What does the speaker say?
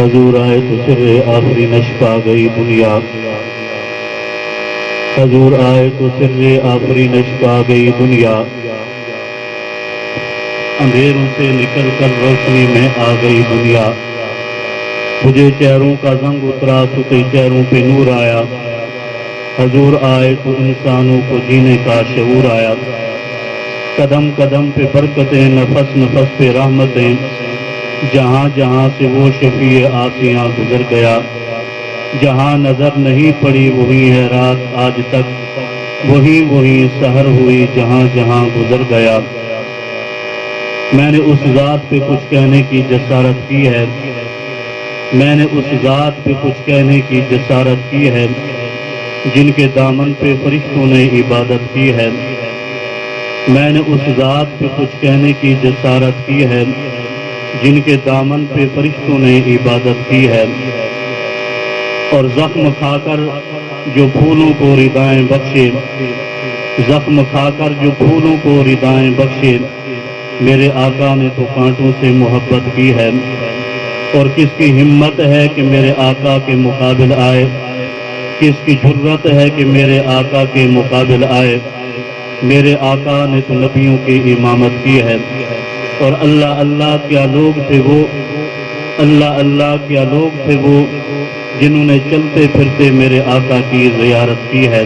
حضور آئے تو سر آفری نشپا گئی دنیا، حضور آئے تو سر آفری نشپا گئی دنیا، اندھیروں سے نکل کر روشنی میں آ گئی دنیا، تجھے چہروں کا زنگ اترا ستے چہروں پہ نور آیا، حضور آئے تو انسانوں کو جینے کا شعور آیا، قدم قدم پہ برکتیں نفس نفس پہ رحمتیں، جہاں جہاں سے وہ شفیع آسیاں گزر گیا، جہاں نظر نہیں پڑی وہی ہے رات آج تک، وہی سحر ہوئی جہاں جہاں گزر گیا۔ میں نے اس ذات پہ کچھ کہنے کی جسارت کی ہے، میں نے اس ذات پہ کچھ کہنے کی جسارت کی ہے، جن کے دامن پہ فرشتوں نے عبادت کی ہے، میں نے اس ذات پہ کچھ کہنے کی جسارت کی ہے، جن کے دامن پہ فرشتوں نے عبادت کی ہے، اور زخم کھا کر جو پھولوں کو ردائیں بخشے، زخم کھا کر جو پھولوں کو ردائیں بخشے، میرے آقا نے تو کانٹوں سے محبت کی ہے، اور کس کی ہمت ہے کہ میرے آقا کے مقابل آئے، کس کی جرت ہے کہ میرے آقا کے مقابل آئے، میرے آقا نے تو نبیوں کی امامت کی ہے، اور اللہ اللہ کیا لوگ تھے وہ، اللہ اللہ کیا لوگ تھے وہ، جنہوں نے چلتے پھرتے میرے آقا کی زیارت کی ہے۔